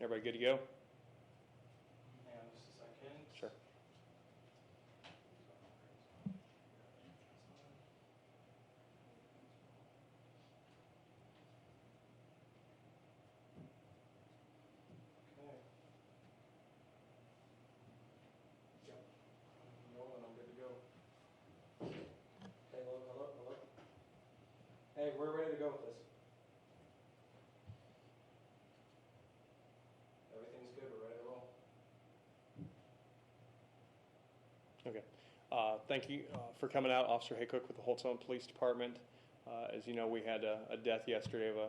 Everybody good to go? Hang on just a second. Sure. Okay. Yep. I'm rolling. I'm good to go. Hey, hello. Hey, we're ready to go with this. Everything's good. We're ready to roll. Okay. Thank you for coming out, Officer Haycock with the Holtzone Police Department. As you know, we had a death yesterday of a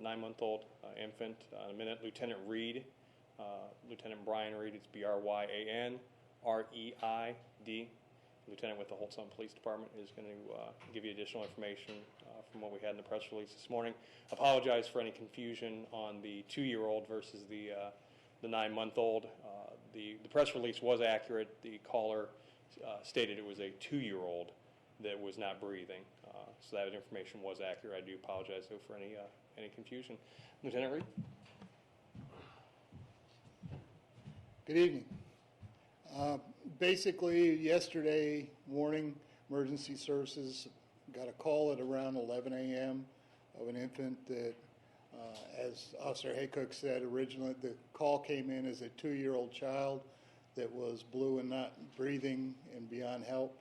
9-month-old infant. In a minute, Lieutenant Reed, Lieutenant Brian Reed, it's Bryan Reid, Lieutenant with the Holtzone Police Department, is going to give you additional information from what we had in the press release this morning. Apologize for any confusion on the 2-year-old versus the 9-month-old. The press release was accurate. The caller stated it was a 2-year-old that was not breathing, so that information was accurate. I do apologize though for any confusion. Lieutenant Reed. Good evening. Basically, yesterday morning, emergency services got a call at around 11 a.m. of an infant that, as Officer Haycock said originally, the call came in as a 2-year-old child that was blue and not breathing and beyond help.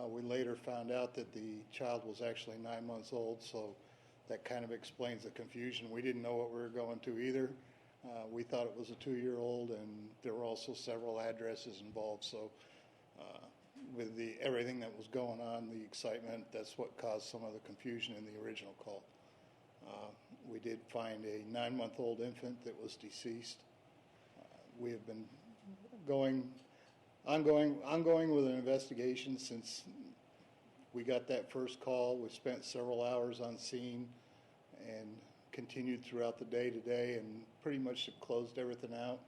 We later found out that the child was actually 9 months old, so that kind of explains the confusion. We didn't know what we were going to either. We thought it was a 2-year-old, and there were also several addresses involved. So with everything that was going on, the excitement, that's what caused some of the confusion in the original call. We did find a 9-month-old infant that was deceased. We have been ongoing with an investigation since we got that first call. We spent several hours on scene and continued throughout the day today and pretty much closed everything out.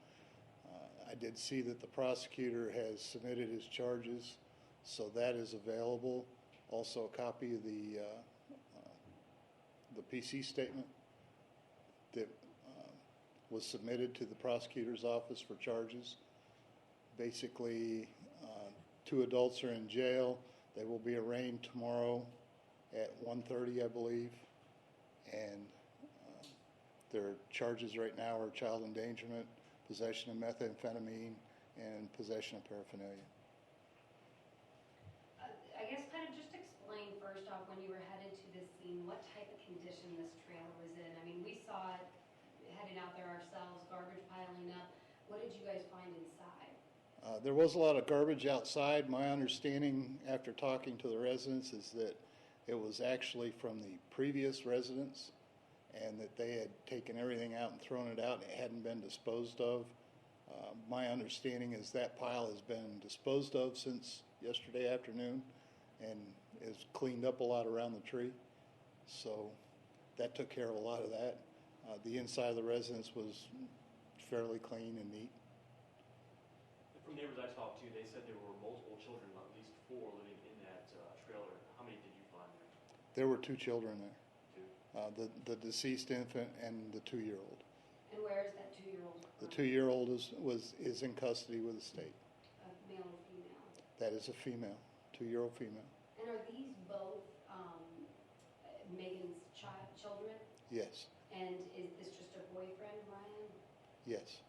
I did see that the prosecutor has submitted his charges, so that is available. Also a copy of the PC statement that was submitted to the prosecutor's office for charges. Basically, 2 adults are in jail. They will be arraigned tomorrow at 1:30, I believe, and their charges right now are child endangerment, possession of methamphetamine, and possession of paraphernalia. I guess kind of just explain first off, when you were headed to this scene, what type of condition this trailer was in. I mean, we saw it heading out there ourselves, garbage piling up. What did you guys find inside? There was a lot of garbage outside. My understanding after talking to the residents is that it was actually from the previous residents and that they had taken everything out and thrown it out and it hadn't been disposed of. My understanding is that pile has been disposed of since yesterday afternoon and is cleaned up a lot around the tree. So that took care of a lot of that. The inside of the residence was fairly clean and neat. From neighbors I talked to, they said there were multiple children, at least 4, living in that trailer. How many did you find there? There were 2 children there. 2? The deceased infant and the 2-year-old. And where is that 2-year-old from? The 2-year-old is in custody with the state. A male or female? That is a female, 2-year-old female. And are these both Megan's children? Yes. And is this just her boyfriend, Ryan? Yes.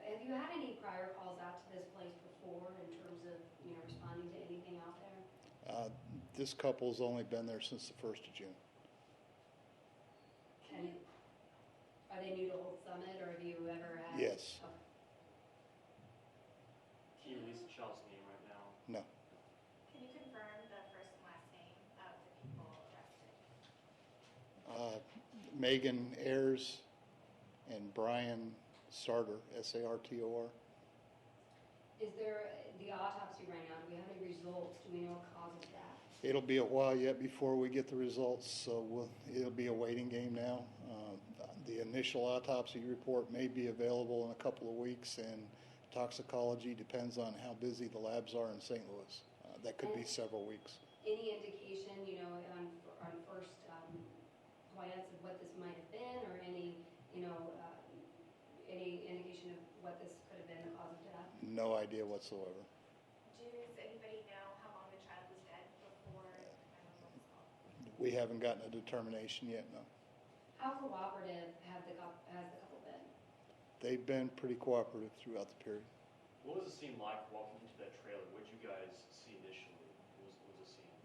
Have you had any prior calls out to this place before in terms of responding to anything out there? This couple's only been there since the 1st of June. And are they new to Holt Summit, or have you ever had? Yes. Okay. Can you release the child's name right now? No. Can you confirm the first and last name of the people arrested? Megan Ayers and Brian Sartor, S-A-R-T-O-R. Is there the autopsy right now? Do we have any results? Do we know what causes that? It'll be a while yet before we get the results, so it'll be a waiting game now. The initial autopsy report may be available in a couple of weeks, and toxicology depends on how busy the labs are in St. Louis. That could be several weeks. Any indication, on first glance of what this might have been, or any, no idea whatsoever. Does anybody know how long the child was dead before the 911 was called? We haven't gotten a determination yet, no. How cooperative has the couple been? They've been pretty cooperative throughout the period. What was the scene like walking into that trailer? What did you guys see initially? What was the scene?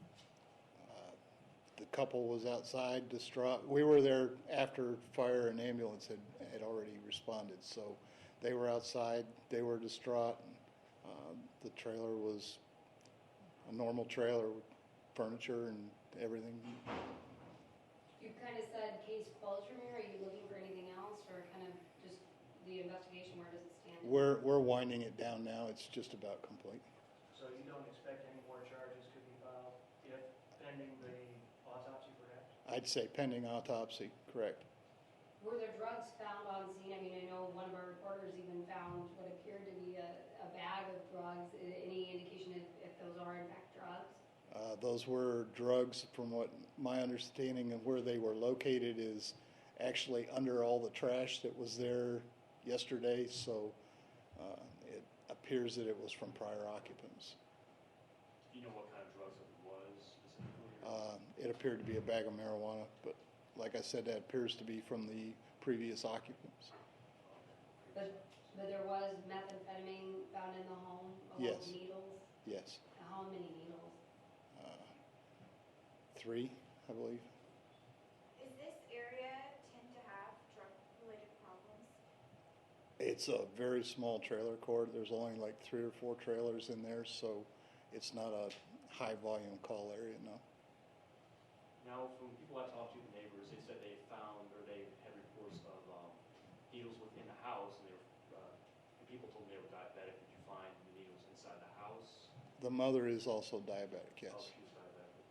The couple was outside distraught. We were there after fire and ambulance had already responded, so they were outside. They were distraught. The trailer was a normal trailer with furniture and everything. You kind of said case closed from here. Are you looking for anything else, or kind of just the investigation? Where does it stand? We're winding it down now. It's just about complete. So you don't expect any more charges could be filed if pending the autopsy perhaps? I'd say pending autopsy, correct. Were there drugs found on scene? I mean, I know one of our reporters even found what appeared to be a bag of drugs. Any indication if those are in fact drugs? Those were drugs, from what my understanding of where they were located is actually under all the trash that was there yesterday, so it appears that it was from prior occupants. Do you know what kind of drugs it was specifically? It appeared to be a bag of marijuana, but like I said, that appears to be from the previous occupants. But there was methamphetamine found in the home along Yes. with needles? Yes. How many needles? 3, I believe. Is this area tend to have drug-related problems? It's a very small trailer court. There's only like 3 or 4 trailers in there, so it's not a high volume call area, no. Now, from people I talked to, the neighbors, they said they found or they had reports of needles within the house, and the people told me they were diabetic. Did you find the needles inside the house? The mother is also diabetic, Oh, yes. she was diabetic.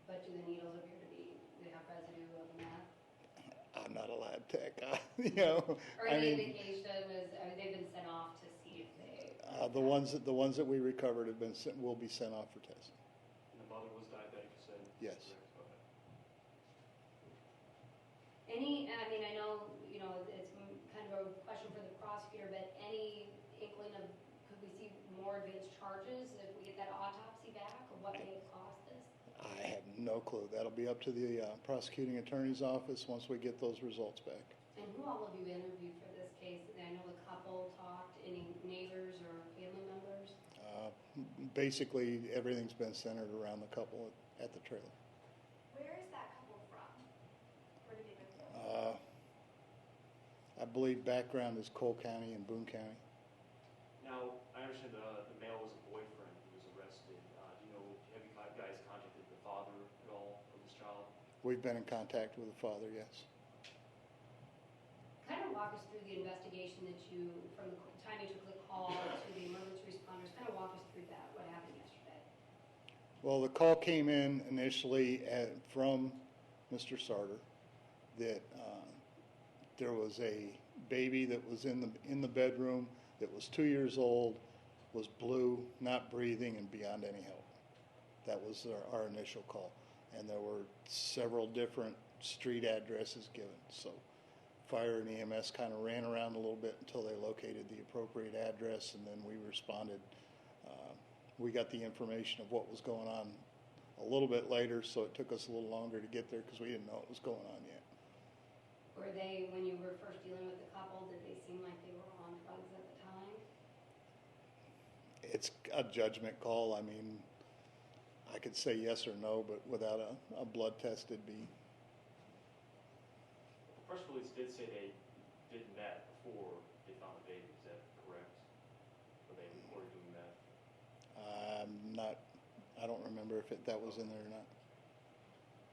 But do the needles appear to be, they have residue of meth? I'm not a lab tech, you know. Or I any mean, indication they've been sent off to see if they... the ones that we recovered have been will be sent off for testing. And the mother was diabetic, you said? Yes. Correct. Okay. I mean, I know, it's kind of a question for the prosecutor, but any inkling of, could we see more advanced charges if we get that autopsy back, or what may have caused this? I have no clue. That'll be up to the prosecuting attorney's office once we get those results back. And who all have you interviewed for this case? I know the couple talked, any neighbors or family members? Basically, everything's been centered around the couple at the trailer. Where is that couple from? Where did they move from? I believe background is Cole County and Boone County. Now, I understand the male was a boyfriend who was arrested. Do you know, have you guys contacted the father at all of this child? We've been in contact with the father, yes. Kind of walk us through the investigation that you, from the time you took the call to the emergency responders, kind of walk us through that, what happened yesterday. Well, the call came in initially from Mr. Sarter that there was a baby that was in the bedroom that was 2 years old, was blue, not breathing, and beyond any help. That was our initial call. And there were several different street addresses given. So fire and EMS kind of ran around a little bit until they located the appropriate address, and then we responded. We got the information of what was going on a little bit later, so it took us a little longer to get there because we didn't know what was going on yet. Were they, when you were first dealing with the couple, did they seem like they were on drugs at the time? It's a judgment call. I mean, I could say yes or no, but without a blood test, it'd be. The press release did say they did meth before they found the baby. Is that correct? Or they reported doing meth? I don't remember if that was in there or not.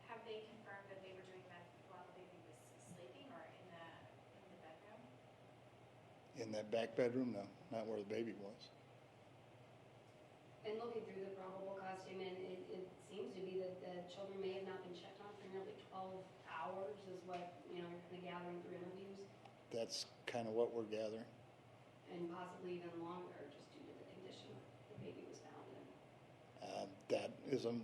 Have they confirmed that they were doing that while the baby was sleeping or in the bedroom? In that back bedroom, no, not where the baby was. And looking through the probable cause statement, it seems to be that the children may have not been checked on for nearly 12 hours is what, you're kind of gathering through interviews, That's kind of what we're gathering. and possibly even longer just due to the condition the baby was found in. That is a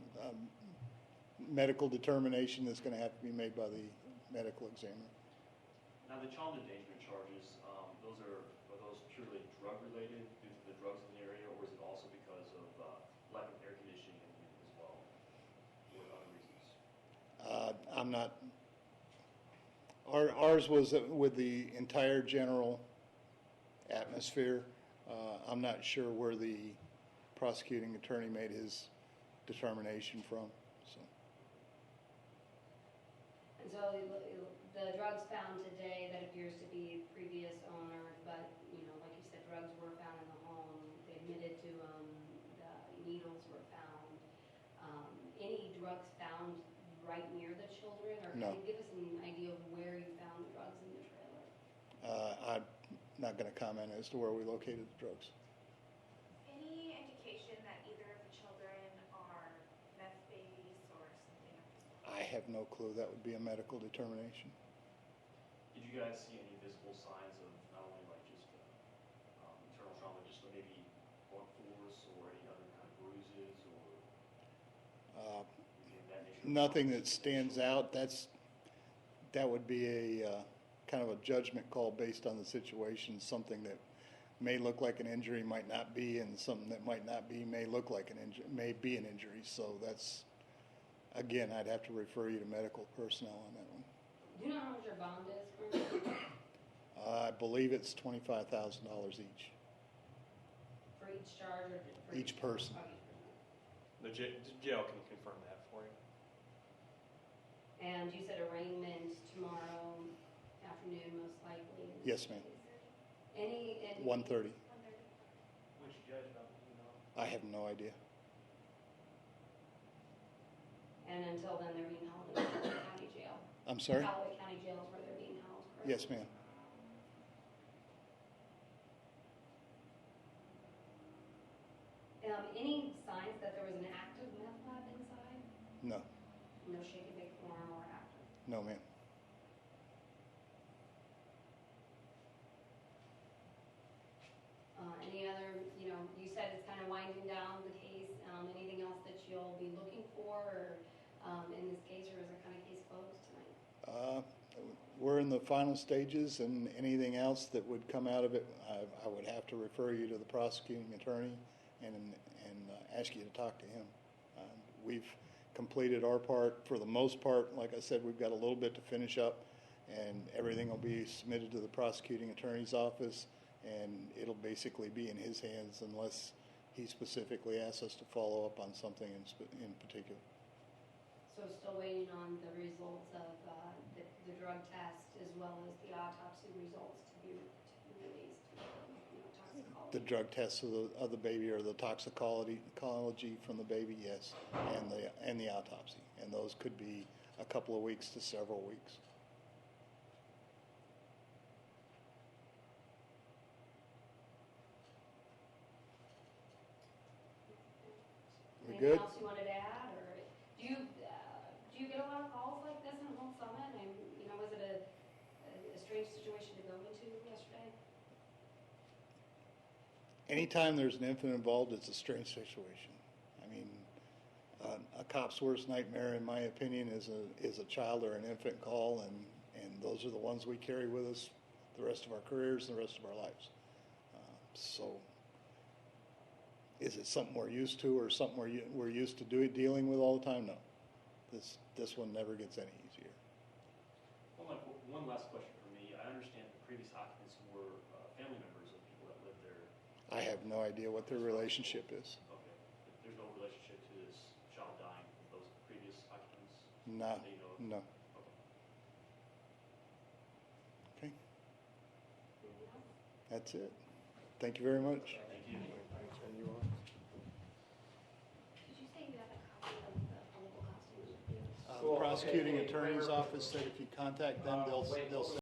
medical determination that's going to have to be made by the medical examiner. Now, the child endangerment charges, are those purely drug related due to the drugs in the area, or is it also because of lack of air conditioning in the unit as well, or other reasons? I'm not, ours was with the entire general atmosphere. I'm not sure where the prosecuting attorney made his determination from, so. And so the drugs found today, that appears to be previous owner, but, you know, like you said, drugs were found in the home. They admitted to the needles were found. Any drugs found right near the children? Or No. can you give us an idea of where you found the drugs in the trailer? I'm not going to comment as to where we located the drugs. Any indication that either of the children are meth babies or something of this nature? I have no clue. That would be a medical determination. Did you guys see any visible signs of not only like just internal trauma, just maybe blunt force or any other kind of bruises or anything of that nature? Nothing that stands out. That would be a kind of a judgment call based on the situation. Something that may look like an injury might not be, and something that might not be may look like an injury, may be an injury. So that's, again, I'd have to refer you to medical personnel on that one. Do you know how much your bond is currently? I believe it's $25,000 each. For each charge or for Each person. Oh, each person. The jail can confirm that for you. And you said arraignment tomorrow afternoon, most likely? in this Yes, ma'am. case. Any 1:30. 1:30. Which judge, you know? I have no idea. And until then, they're being held in Callaway County Jail. I'm sorry? Callaway County Jail is where they're being held, correct? Yes, ma'am. Any signs that there was an active meth lab inside? No. No shaken, bake, form, or active? No, ma'am. Any other, you know, you said it's kind of winding down the case. Anything else that you'll be looking for, or in this case, or is it kind of case closed tonight? We're in the final stages, and anything else that would come out of it, I would have to refer you to the prosecuting attorney and ask you to talk to him. We've completed our part for the most part. Like I said, we've got a little bit to finish up, and everything will be submitted to the prosecuting attorney's office, and it'll basically be in his hands unless he specifically asks us to follow up on something in particular. So still waiting on the results of the drug test as well as the autopsy results to be released, you know, toxicology. The drug tests of the baby, or the toxicology from the baby, yes, and the autopsy, and those could be a couple of weeks to several weeks. We Anything good? else you wanted to add, or do you get a lot of calls like this in Holt Summit? And, you know, was it a strange situation to go into yesterday? Anytime there's an infant involved, it's a strange situation. I mean, a cop's worst nightmare, in my opinion, is a child or an infant call, and those are the ones we carry with us the rest of our careers and the rest of our lives. So, is it something we're used to, or something we're used to dealing with all the time? No. This one never gets any easier. One last question for me. I understand the previous occupants were family members of people that lived there. I have no idea what their relationship is. Okay. There's no relationship to this child dying with those previous occupants? No, that you know of? no. Okay. Okay, Anything else? that's it. Thank you very much. Thank you. Did you say you have a copy of the political costumes with you? The prosecuting attorney's office said if you contact them, they'll